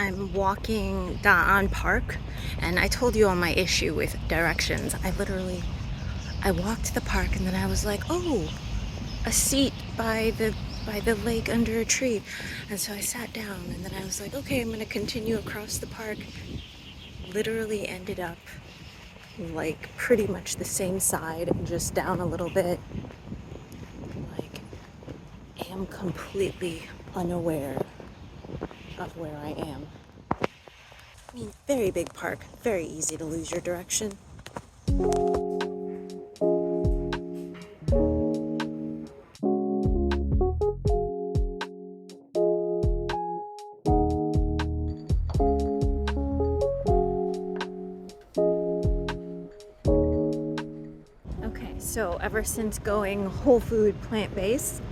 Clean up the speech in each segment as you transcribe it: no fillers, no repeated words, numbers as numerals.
I'm walking Da'an Park, and I told you all my issue with directions. I walked the park, and then I was like, oh, a seat by the lake under a tree. And so I sat down, and then I was like, okay, I'm gonna continue across the park. Literally ended up like pretty much the same side, just down a little bit. Like, am completely unaware of where I am. I mean, very big park, very easy to lose your direction. Okay, so ever since going whole food plant-based,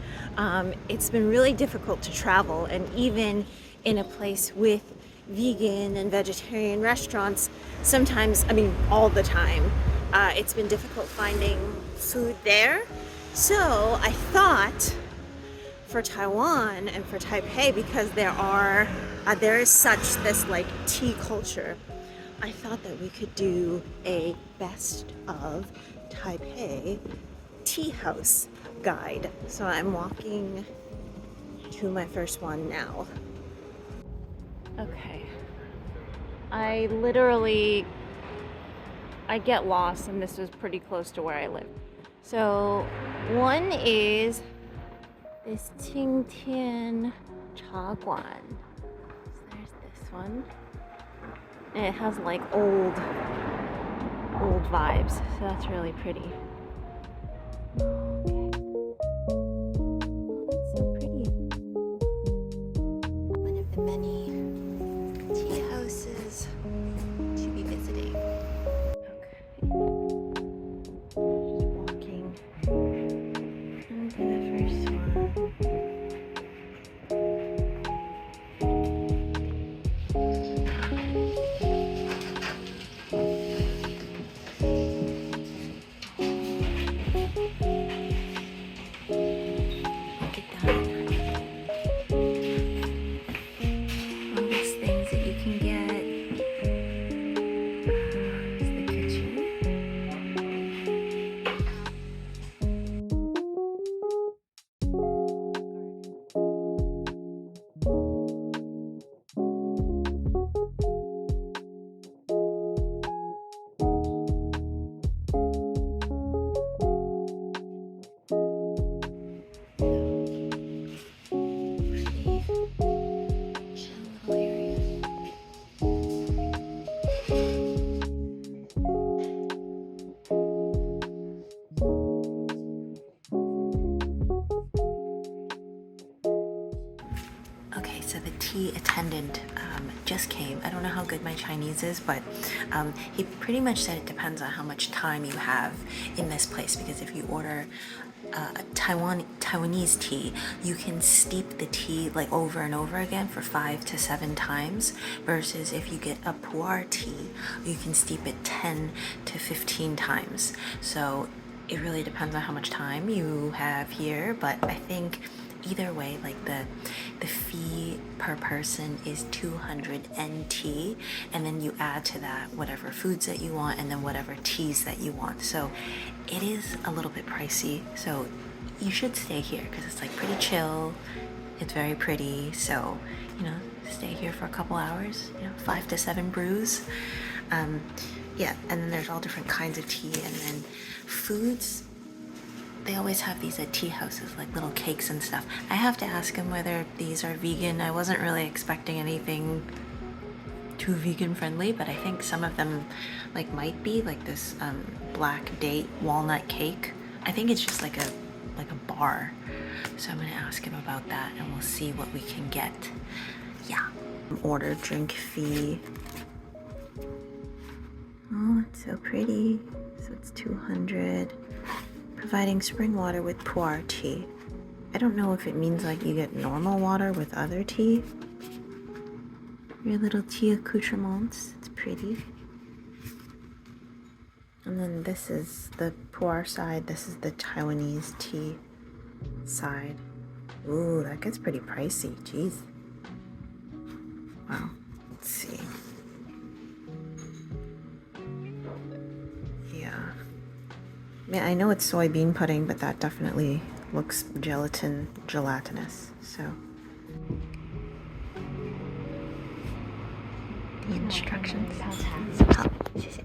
it's been really difficult to travel, and even in a place with vegan and vegetarian restaurants, sometimes, I mean all the time, it's been difficult finding food there. So I thought for Taiwan and for Taipei, because there is such this like tea culture, I thought that we could do a best of Taipei tea house guide. So I'm walking to my first one now. Okay. I get lost, and this was pretty close to where I live. So one is this QINGTIAN Taahouse. So there's this one. And it has like old vibes, so that's really pretty. Okay. Oh, that's so pretty. One of the many tea houses to be visiting. Okay. Just walking into the first one. Okay, so the tea attendant just came. I don't know how good my Chinese is, but he pretty much said it depends on how much time you have in this place, because if you order Taiwanese tea, you can steep the tea like over and over again for 5 to 7 times, versus if you get a pu'er tea, you can steep it 10 to 15 times. So it really depends on how much time you have here, but I think either way, like the fee per person is 200 NT, and then you add to that whatever foods that you want and then whatever teas that you want. So it is a little bit pricey, so you should stay here because it's like pretty chill, it's very pretty. So, you know, stay here for a couple hours, you know, 5 to 7 brews. Yeah, and then there's all different kinds of tea, and then foods. They always have these at tea houses, like little cakes and stuff. I have to ask him whether these are vegan. I wasn't really expecting anything too vegan friendly, but I think some of them like might be, like this black date walnut cake. I think it's just like a bar. So I'm gonna ask him about that, and we'll see what we can get. Yeah. Order drink fee. Oh, it's so pretty. So it's 200. Providing spring water with pu'er tea. I don't know if it means like you get normal water with other tea. Your little tea accoutrements. It's pretty. And then this is the pu'er side. This is the Taiwanese tea side. Ooh, that gets pretty pricey. Jeez. Wow. Yeah, I know it's soybean pudding, but that definitely looks gelatinous. So the instructions. 好，谢谢。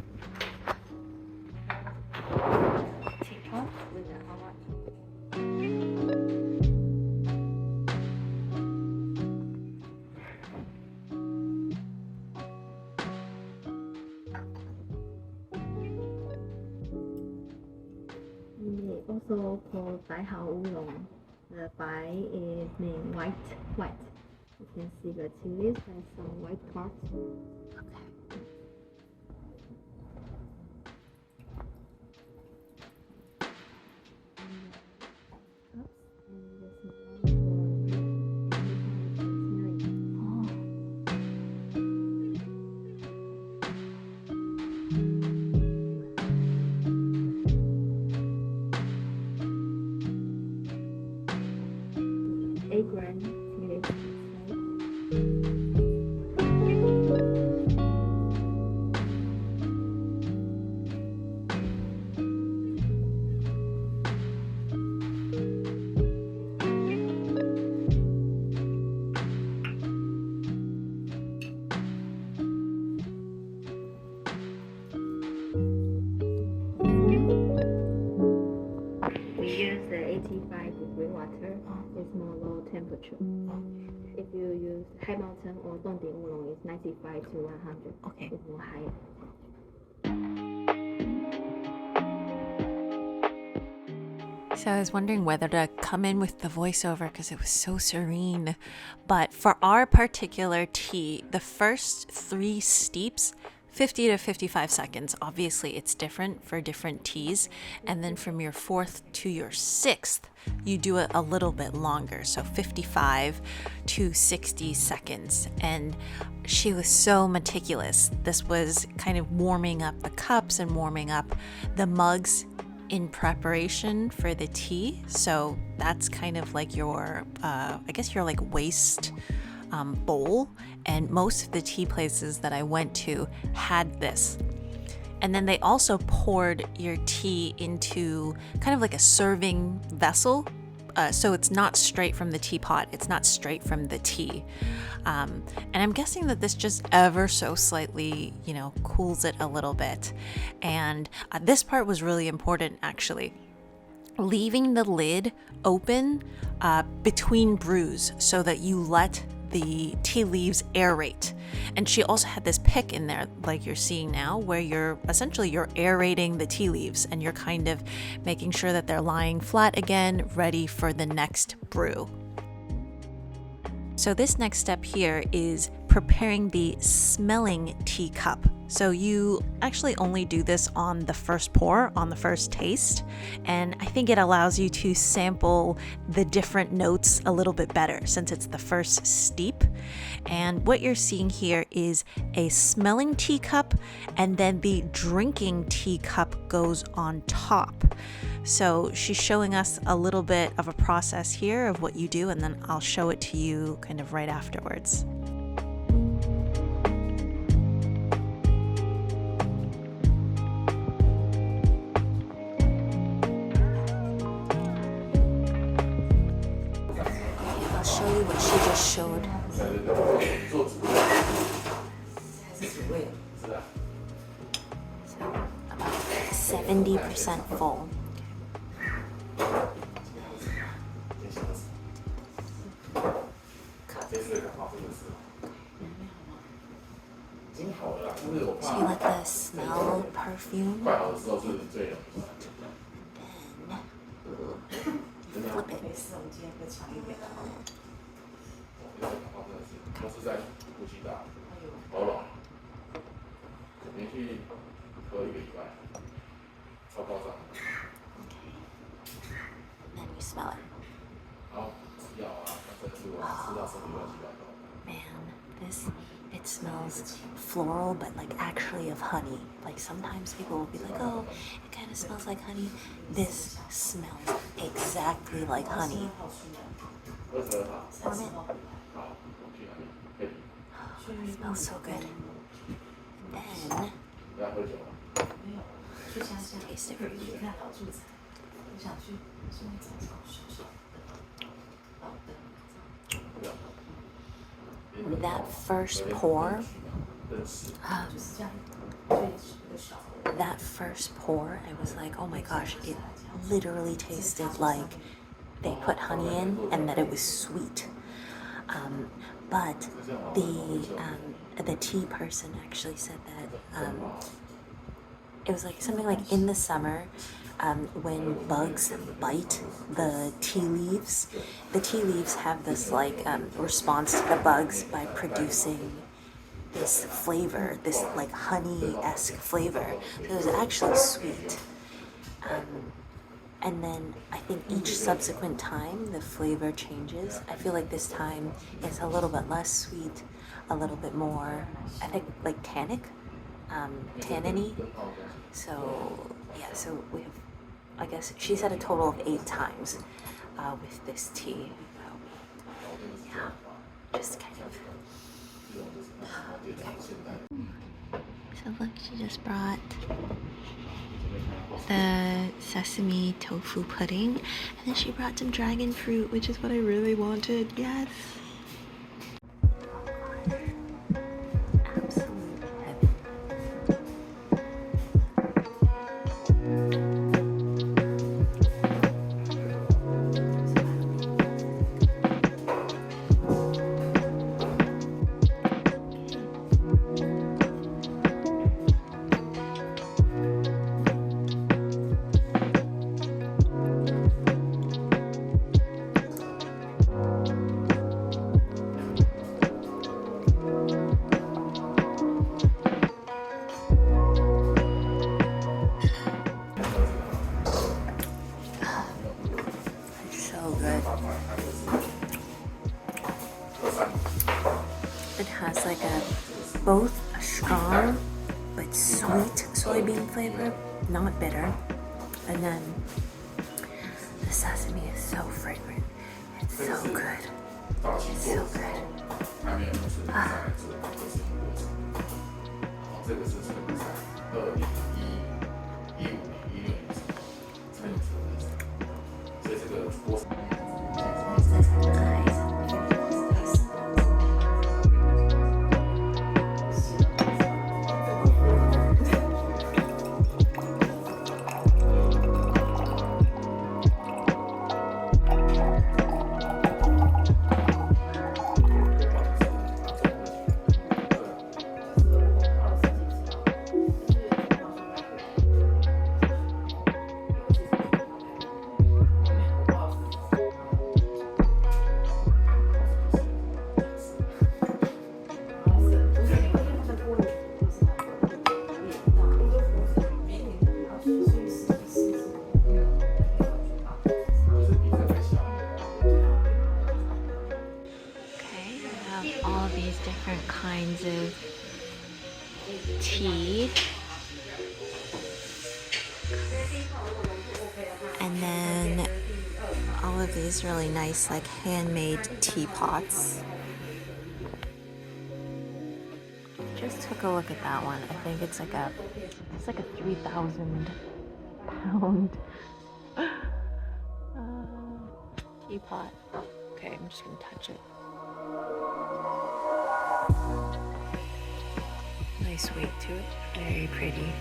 Also called 白毫乌龙. The 白 is mean white. You can see the tea leaves and some white parts. Grand tea leaves. We use the 85-degree water. It's more low temperature. If you use high mountain or Dongding oolong, it's 95 to 100. Okay. It's more higher. So I was wondering whether to come in with the voiceover because it was so serene. But for our particular tea, the first 3 steeps, 50 to 55 seconds. Obviously, it's different for different teas. And then from your 4th to your 6th, you do it a little bit longer. So 55 to 60 seconds. And she was so meticulous. This was kind of warming up the cups and warming up the mugs in preparation for the tea. So that's kind of like your, I guess your like waste bowl. And most of the tea places that I went to had this. And then they also poured your tea into kind of like a serving vessel. So it's not straight from the teapot. It's not straight from the tea. And I'm guessing that this just ever so slightly, cools it a little bit. And this part was really important, actually. Leaving the lid open between brews so that you let the tea leaves aerate. And she also had this pick in there, like you're seeing now, where you're aerating the tea leaves and you're kind of making sure that they're lying flat again, ready for the next brew. So this next step here is preparing the smelling teacup. So you actually only do this on the first pour, on the first taste, and I think it allows you to sample the different notes a little bit better since it's the first steep. And what you're seeing here is a smelling teacup, and then the drinking teacup goes on top. So she's showing us a little bit of a process here of what you do, and then I'll show it to you kind of right afterwards. I'll show you what she just showed. So about 70% full. So you let the smell perfume, and then flip it. And then you smell it. Man, it smells floral, but like actually of honey. Like sometimes people will be like, oh, it kind of smells like honey. This smells exactly like honey. Warm it. It smells so good. And then Just taste it for you. That first pour, I was like, oh my gosh, it literally tasted like they put honey in and that it was sweet. But the tea person actually said that it was like something like in the summer, when bugs bite the tea leaves have this like response to the bugs by producing this flavor, this like honey-esque flavor. So it was actually sweet. And then I think each subsequent time the flavor changes. I feel like this time it's a little bit less sweet, a little bit more, I think, like tannic, tanniny. So yeah, so we have, I guess she said a total of 8 times with this tea. Yeah, just kind of. So look, she just brought the sesame tofu pudding, and then she brought some dragon fruit, which is what I really wanted. Yes. Absolute heaven. It has like both a strong but sweet soybean flavor, not bitter, and then the sesame is so fragrant. It's so good. It's so good. All these different kinds of tea, and then all of these really nice like handmade teapots. Just took a look at that one. I think it's like a 3,000 pound teapot. Okay, I'm just gonna touch it. Nice weight to it, very pretty.